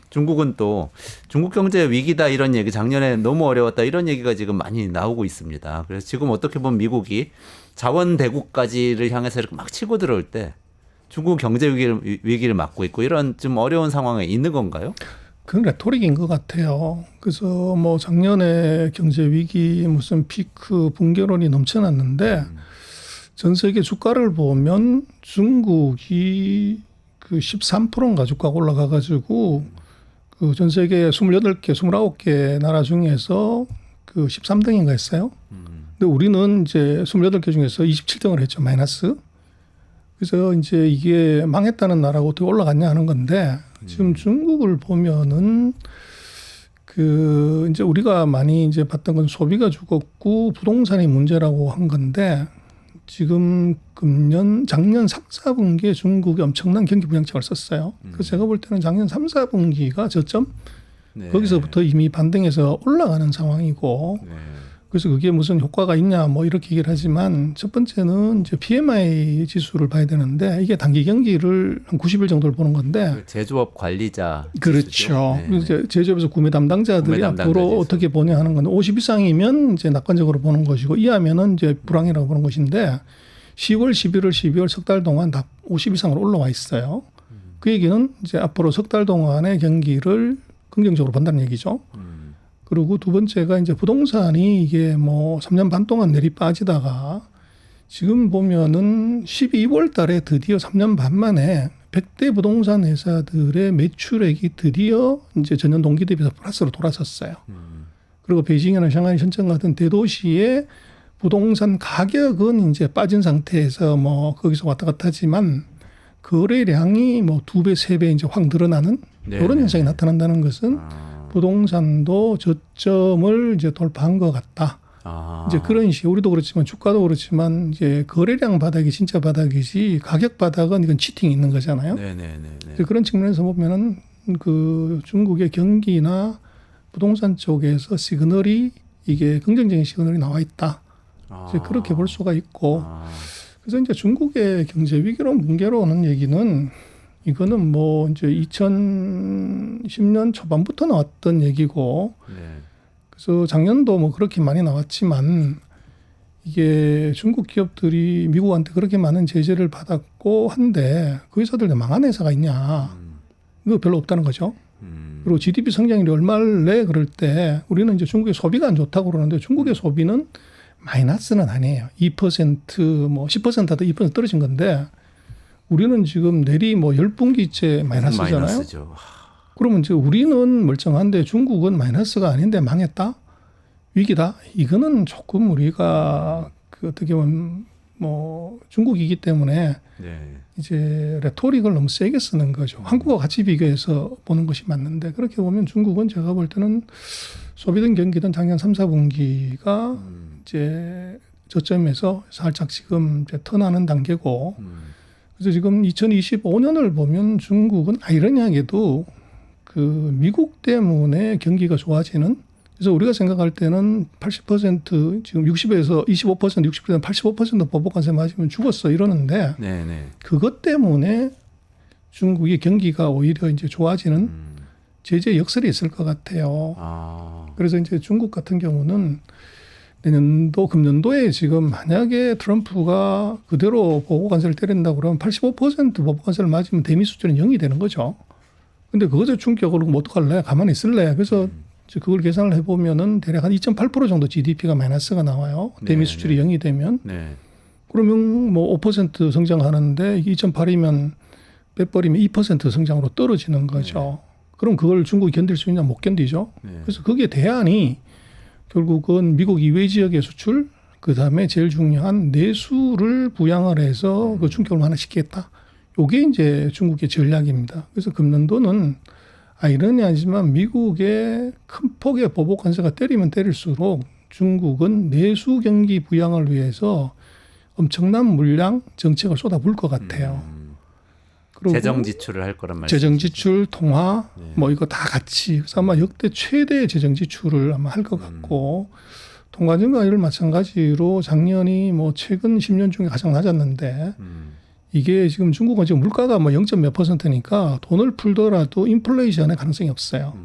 중국은 또 중국 경제 위기다 이런 얘기 작년에 너무 어려웠다 이런 얘기가 지금 많이 나오고 있습니다. 그래서 지금 어떻게 보면 미국이 자원 대국까지를 향해서 이렇게 막 치고 들어올 때 중국 경제 위기를 맞고 있고 이런 좀 어려운 상황에 있는 건가요? 그건 레토릭인 것 같아요. 그래서 뭐 작년에 경제 위기 무슨 피크 붕괴론이 넘쳐났는데 전 세계 주가를 보면 중국이 그 13%인가 주가가 올라가가지고 그 전 세계 28개, 29개 나라 중에서 그 13등인가 했어요. 근데 우리는 이제 28개 중에서 27등을 했죠. 마이너스. 그래서 이제 이게 망했다는 나라가 어떻게 올라갔냐 하는 건데 지금 중국을 보면은 그 이제 우리가 많이 이제 봤던 건 소비가 죽었고 부동산이 문제라고 한 건데 지금 작년 3, 4분기에 중국이 엄청난 경기 부양책을 썼어요. 그래서 제가 볼 때는 작년 3, 4분기가 저점 네. 거기서부터 이미 반등해서 올라가는 상황이고 네. 그래서 그게 무슨 효과가 있냐 뭐 이렇게 얘기를 하지만 첫 번째는 이제 PMI 지수를 봐야 되는데 이게 단기 경기를 한 90일 정도를 보는 건데 그 제조업 관리자 그렇죠. 네. 이제 제조업에서 구매 담당자들이 구매 담당자 앞으로 지수. 어떻게 보냐 하는 건데 50 이상이면 이제 낙관적으로 보는 것이고 이하면은 이제 불황이라고 보는 것인데 10월, 11월, 12월 석 달 동안 다 50 이상으로 올라와 있어요. 그 얘기는 이제 앞으로 석 달 동안의 경기를 긍정적으로 본다는 얘기죠. 그리고 두 번째가 이제 부동산이 이게 뭐 3년 반 동안 내리 빠지다가 지금 보면은 12월 달에 드디어 3년 반 만에 100대 부동산 회사들의 매출액이 드디어 이제 전년 동기 대비해서 플러스로 돌아섰어요. 그리고 베이징이나 샹하이, shenzhen 같은 대도시의 부동산 가격은 이제 빠진 상태에서 뭐 거기서 왔다 갔다 하지만 거래량이 뭐 2배, 3배 이제 확 늘어나는 이런 현상이 나타난다는 것은 부동산도 저점을 이제 돌파한 것 같다. 이제 그런 식 우리도 그렇지만 주가도 그렇지만 이제 거래량 바닥이 진짜 바닥이지 가격 바닥은 이건 치팅이 있는 거잖아요. 네네네. 그런 측면에서 보면은 그 중국의 경기나 부동산 쪽에서 시그널이 이게 긍정적인 시그널이 나와 있다. 이제 그렇게 볼 수가 있고 그래서 이제 중국의 경제 위기론 붕괴론은 얘기는 이거는 뭐 이제 2010년 초반부터 나왔던 얘기고 네. 그래서 작년도 뭐 그렇게 많이 나왔지만 이게 중국 기업들이 미국한테 그렇게 많은 제재를 받았고 한데 그 회사들 망한 회사가 있냐 이거 별로 없다는 거죠. 그리고 GDP 성장률이 얼마를 내 그럴 때 우리는 이제 중국의 소비가 안 좋다고 그러는데 중국의 소비는 마이너스는 아니에요. 2%뭐 10% 하다 2% 떨어진 건데 우리는 지금 내리 뭐 10분기째 마이너스잖아요. 마이너스죠. 그러면 이제 우리는 멀쩡한데 중국은 마이너스가 아닌데 망했다? 위기다? 이거는 조금 우리가 그 어떻게 보면 뭐 중국이기 때문에 네. 이제 레토릭을 너무 세게 쓰는 거죠. 한국과 같이 비교해서 보는 것이 맞는데 그렇게 보면 중국은 제가 볼 때는 소비든 경기든 작년 3, 4분기가 이제 저점에서 살짝 지금 이제 턴하는 단계고 그래서 지금 2025년을 보면 중국은 아이러니하게도 그 미국 때문에 경기가 좋아지는 그래서 우리가 생각할 때는 80% 지금 60에서 25% 60% 85% 보복관세 맞으면 죽었어 이러는데 네네. 그것 때문에 중국의 경기가 오히려 이제 좋아지는 제재 역설이 있을 것 같아요. 그래서 이제 중국 같은 경우는 내년도 금년도에 지금 만약에 트럼프가 그대로 보복관세를 때린다고 그러면 85% 보복관세를 맞으면 대미 수준은 0이 되는 거죠. 근데 그것에 충격으로 그럼 어떡할래? 가만히 있을래? 그래서 그걸 계산을 해보면은 대략 한 2.8% 정도 GDP가 마이너스가 나와요. 대미 수출이 0이 되면. 네. 그러면 뭐 5% 성장하는데 2.8이면 빼버리면 2% 성장으로 떨어지는 거죠. 그럼 그걸 중국이 견딜 수 있냐? 못 견디죠. 그래서 그게 대안이 결국은 미국 이외 지역의 수출, 그 다음에 제일 중요한 내수를 부양을 해서 그 충격을 완화시키겠다. 요게 이제 중국의 전략입니다. 그래서 금년도는 아이러니하지만 미국의 큰 폭의 보복 관세가 때리면 때릴수록 중국은 내수 경기 부양을 위해서 엄청난 물량 정책을 쏟아부을 것 같아요. 그리고 재정 지출을 할 거란 말이죠. 재정 지출, 통화, 뭐 이거 다 같이. 그래서 아마 역대 최대 재정 지출을 아마 할 것 같고, 통화 증가율 마찬가지로 작년이 뭐 최근 10년 중에 가장 낮았는데, 이게 지금 중국은 지금 물가가 뭐 0. 몇 %니까 돈을 풀더라도 인플레이션의 가능성이 없어요.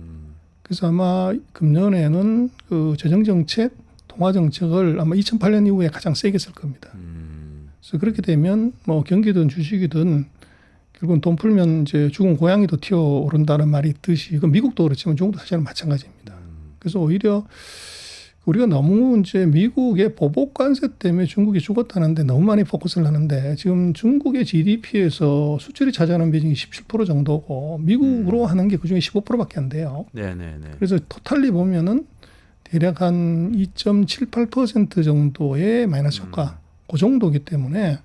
그래서 아마 금년에는 그 재정 정책, 통화 정책을 아마 2008년 이후에 가장 세게 쓸 겁니다. 그래서 그렇게 되면 뭐 경기든 주식이든 결국은 돈 풀면 이제 죽은 고양이도 튀어오른다는 말이 있듯이 그 미국도 그렇지만 중국도 사실은 마찬가지입니다. 그래서 오히려 우리가 너무 이제 미국의 보복 관세 때문에 중국이 죽었다는데 너무 많이 포커스를 하는데 지금 중국의 GDP에서 수출이 차지하는 비중이 17% 정도고 미국으로 하는 게 그중에 15%밖에 안 돼요. 네네네. 그래서 토탈리 보면은 대략 한 2.78% 정도의 마이너스 효과 그 정도이기 때문에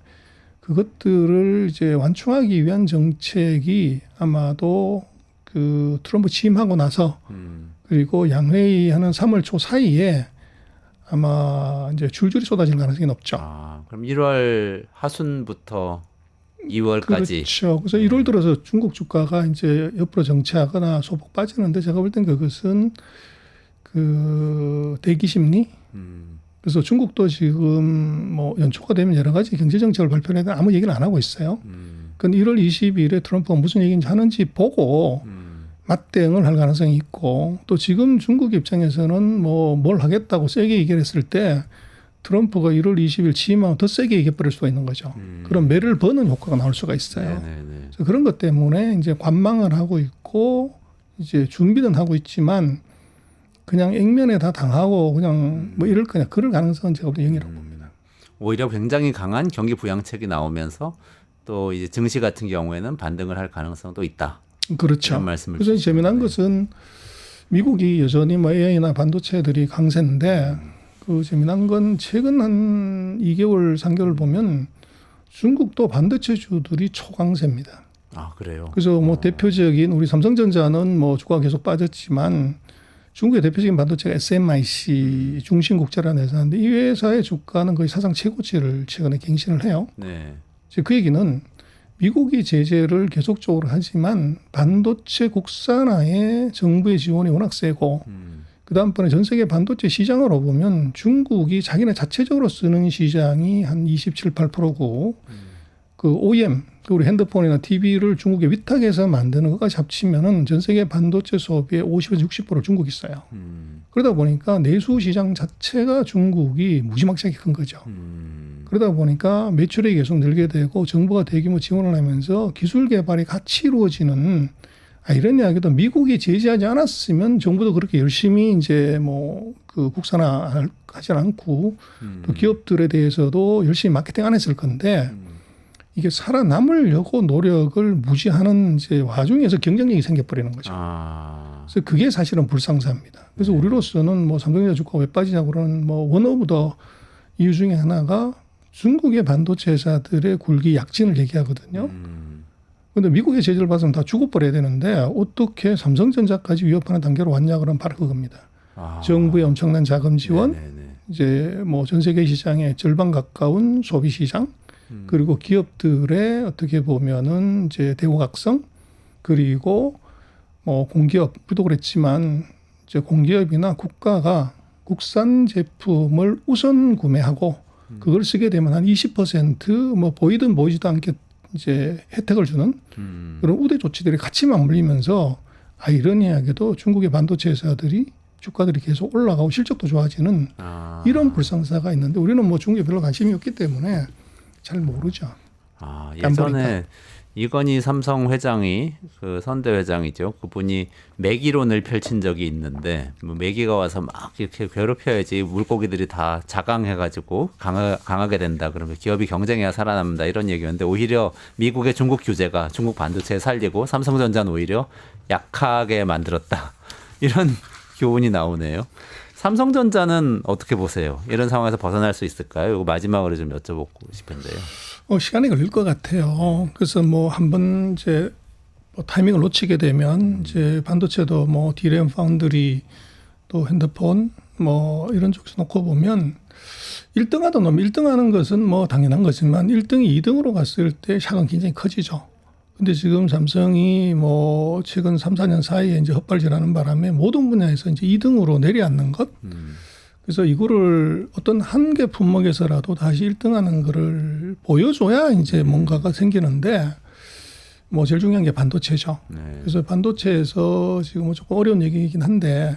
그것들을 이제 완충하기 위한 정책이 아마도 그 트럼프 취임하고 나서 그리고 양회의하는 3월 초 사이에 아마 이제 줄줄이 쏟아질 가능성이 높죠. 아, 그럼 1월 하순부터 2월까지. 그렇죠. 그래서 1월 들어서 중국 주가가 이제 옆으로 정체하거나 소폭 빠지는데 제가 볼 땐 그것은 그 대기 심리. 그래서 중국도 지금 뭐 연초가 되면 여러 가지 경제 정책을 발표해야 되는 아무 얘기는 안 하고 있어요. 그런데 1월 20일에 트럼프가 무슨 얘기인지 하는지 보고 맞대응을 할 가능성이 있고 또 지금 중국 입장에서는 뭐 뭘 하겠다고 세게 얘기를 했을 때 트럼프가 1월 20일 취임하면 더 세게 얘기해버릴 수가 있는 거죠. 그럼 매를 버는 효과가 나올 수가 있어요. 그래서 그런 것 때문에 이제 관망을 하고 있고 이제 준비는 하고 있지만 그냥 액면에 다 당하고 그냥 뭐 이럴 거냐 그럴 가능성은 제가 볼 때 0이라고 봅니다. 오히려 굉장히 강한 경기 부양책이 나오면서 또 이제 증시 같은 경우에는 반등을 할 가능성도 있다. 그렇죠. 이런 말씀을 그래서 재미난 것은 미국이 여전히 뭐 AI나 반도체들이 강세인데 그 재미난 건 최근 한 2개월, 3개월 보면 중국도 반도체주들이 초강세입니다. 아, 그래요? 그래서 뭐 대표적인 우리 삼성전자는 뭐 주가가 계속 빠졌지만 중국의 대표적인 반도체가 SMIC 중심국자라는 회사인데 이 회사의 주가는 거의 사상 최고치를 최근에 갱신을 해요. 네. 그 얘기는 미국이 제재를 계속적으로 하지만 반도체 국산화에 정부의 지원이 워낙 세고 그다음번에 전 세계 반도체 시장으로 보면 중국이 자기네 자체적으로 쓰는 시장이 한 27, 8%고 그 OEM, 우리 핸드폰이나 TV를 중국에 위탁해서 만드는 것까지 합치면은 전 세계 반도체 소비의 50에서 60%를 중국이 써요. 그러다 보니까 내수 시장 자체가 중국이 무지막지하게 큰 거죠. 그러다 보니까 매출이 계속 늘게 되고 정부가 대규모 지원을 하면서 기술 개발이 같이 이루어지는 이런 이야기도 미국이 제재하지 않았으면 정부도 그렇게 열심히 이제 뭐 그 국산화하지 않고 또 기업들에 대해서도 열심히 마케팅 안 했을 건데 이게 살아남으려고 노력을 무지하는 이제 와중에서 경쟁력이 생겨버리는 거죠. 그래서 그게 사실은 불상사입니다. 그래서 우리로서는 뭐 삼성전자 주가가 왜 빠지냐고 그러는 뭐 원 오브 더 이유 중에 하나가 중국의 반도체 회사들의 굴기 약진을 얘기하거든요. 그런데 미국의 제재를 받으면 다 죽어버려야 되는데 어떻게 삼성전자까지 위협하는 단계로 왔냐 그러면 바로 그겁니다. 정부의 엄청난 자금 지원, 이제 뭐 전 세계 시장의 절반 가까운 소비 시장, 그리고 기업들의 어떻게 보면은 이제 대우각성, 그리고 뭐 공기업도 그랬지만 이제 공기업이나 국가가 국산 제품을 우선 구매하고 그걸 쓰게 되면 한 20% 보이든 보이지도 않게 이제 혜택을 주는 그런 우대 조치들이 같이 맞물리면서 아이러니하게도 중국의 반도체 회사들이 주가들이 계속 올라가고 실적도 좋아지는 이런 불상사가 있는데 우리는 뭐 중국에 별로 관심이 없기 때문에 잘 모르죠. 예전에 이건희 삼성 회장이 그 선대 회장이죠. 그분이 매기론을 펼친 적이 있는데 뭐 매기가 와서 막 이렇게 괴롭혀야지 물고기들이 다 자강해가지고 강하게 된다. 그러면 기업이 경쟁해야 살아남는다 이런 얘기였는데 오히려 미국의 중국 규제가 중국 반도체에 살리고 삼성전자는 오히려 약하게 만들었다. 이런 교훈이 나오네요. 삼성전자는 어떻게 보세요? 이런 상황에서 벗어날 수 있을까요? 이거 마지막으로 좀 여쭤보고 싶은데요. 시간이 걸릴 것 같아요. 그래서 뭐 한번 이제 뭐 타이밍을 놓치게 되면 이제 반도체도 뭐 디램 파운드리 또 핸드폰 뭐 이런 쪽에서 놓고 보면 1등하던 놈 1등하는 것은 뭐 당연한 거지만 1등이 2등으로 갔을 때 샥은 굉장히 커지죠. 근데 지금 삼성이 뭐 최근 3, 4년 사이에 이제 헛발질하는 바람에 모든 분야에서 이제 2등으로 내려앉는 것. 그래서 이거를 어떤 한 개 품목에서라도 다시 1등하는 거를 보여줘야 이제 뭔가가 생기는데 뭐 제일 중요한 게 반도체죠. 네. 그래서 반도체에서 지금 조금 어려운 얘기이긴 한데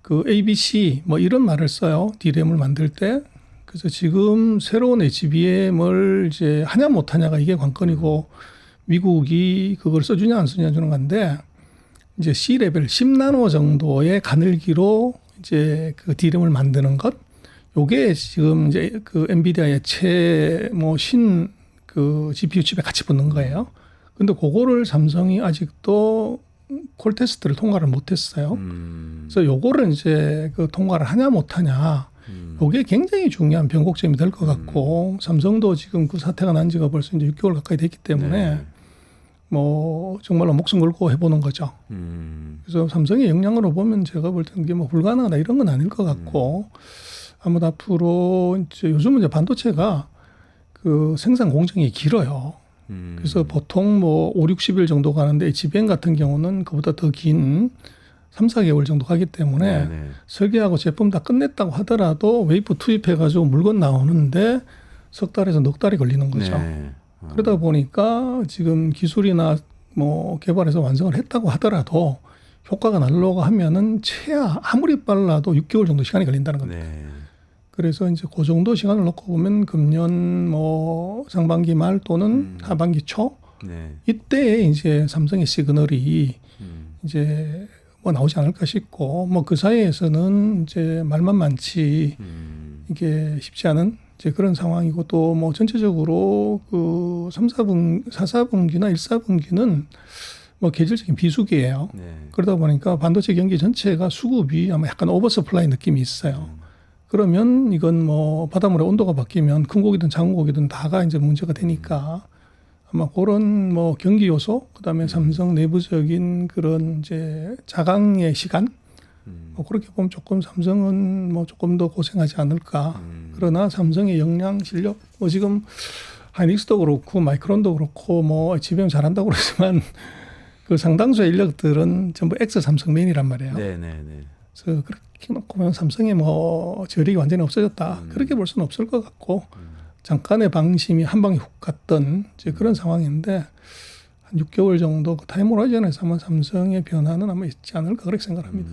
그 ABC 뭐 이런 말을 써요. D램을 만들 때. 그래서 지금 새로운 HBM을 이제 하냐 못하냐가 이게 관건이고 미국이 그걸 써주냐 안 써주냐 주는 건데 이제 C레벨 10나노 정도의 가늘기로 이제 그 D램을 만드는 것 요게 지금 이제 그 엔비디아의 최신 그 GPU 칩에 같이 붙는 거예요. 근데 그거를 삼성이 아직도 콜 테스트를 통과를 못했어요. 그래서 요거를 이제 그 통과를 하냐 못하냐, 요게 굉장히 중요한 변곡점이 될 것 같고 삼성도 지금 그 사태가 난 지가 벌써 이제 6개월 가까이 됐기 때문에 뭐 정말로 목숨 걸고 해보는 거죠. 그래서 삼성의 역량으로 보면 제가 볼 때는 이게 뭐 불가능하다 이런 건 아닐 것 같고 아무도 앞으로 이제 요즘은 이제 반도체가 그 생산 공정이 길어요. 그래서 보통 뭐 5, 60일 정도 가는데 HBM 같은 경우는 그보다 더 긴 3, 4개월 정도 가기 때문에 네네. 설계하고 제품 다 끝냈다고 하더라도 웨이프 투입해가지고 물건 나오는데 석 달에서 넉 달이 걸리는 거죠. 네. 그러다 보니까 지금 기술이나 뭐 개발해서 완성을 했다고 하더라도 효과가 나려고 하면은 최하 아무리 빨라도 6개월 정도 시간이 걸린다는 겁니다. 네. 그래서 이제 그 정도 시간을 놓고 보면 금년 뭐 상반기 말 또는 하반기 초 네. 이때에 이제 삼성의 시그널이 이제 뭐 나오지 않을까 싶고 뭐 그 사이에서는 이제 말만 많지 이게 쉽지 않은 이제 그런 상황이고 또 뭐 전체적으로 그 3, 4분, 4, 4분기나 1, 4분기는 뭐 계절적인 비수기예요. 네. 그러다 보니까 반도체 경기 전체가 수급이 아마 약간 오버서플라이 느낌이 있어요. 그러면 이건 뭐 바닷물의 온도가 바뀌면 큰 고기든 작은 고기든 다가 이제 문제가 되니까 아마 그런 뭐 경기 요소 그다음에 삼성 내부적인 그런 이제 자강의 시간 뭐 그렇게 보면 조금 삼성은 뭐 조금 더 고생하지 않을까. 그러나 삼성의 역량 실력 뭐 지금 하이닉스도 그렇고 마이크론도 그렇고 뭐 HBM 잘한다고 그러지만 그 상당수의 인력들은 전부 엑스 삼성맨이란 말이에요. 네. 네. 네. 그래서 그렇게 놓고 보면 삼성의 뭐 저력이 완전히 없어졌다. 그렇게 볼 수는 없을 것 같고 잠깐의 방심이 한 방에 훅 갔던 이제 그런 상황인데 한 6개월 정도 그 타임 호라이즌에서 아마 삼성의 변화는 아마 있지 않을까 그렇게 생각합니다.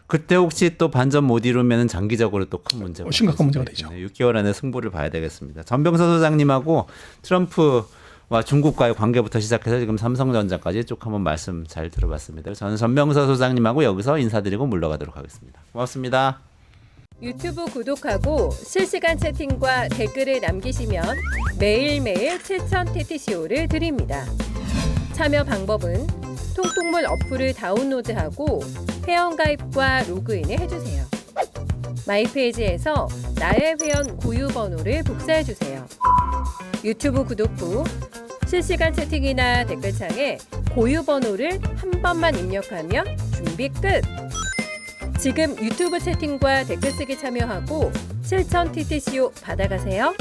그때 혹시 또 반전 못 이루면 장기적으로 또 큰 문제가 심각한 문제가 있을 수 되죠. 있겠네요. 6개월 안에 승부를 봐야 되겠습니다. 전병서 소장님하고 트럼프와 중국과의 관계부터 시작해서 지금 삼성전자까지 쭉 한번 말씀 잘 들어봤습니다. 저는 전병서 소장님하고 여기서 인사드리고 물러가도록 하겠습니다. 고맙습니다. 유튜브 구독하고 실시간 채팅과 댓글을 남기시면 매일매일 7,000TTCO를 드립니다. 참여 방법은 통통물 어플을 다운로드하고 회원가입과 로그인을 해주세요. 마이페이지에서 나의 회원 고유 번호를 복사해주세요. 유튜브 구독 후 실시간 채팅이나 댓글창에 고유 번호를 한 번만 입력하면 준비 끝! 지금 유튜브 채팅과 댓글 쓰기 참여하고 7,000TTCO 받아가세요.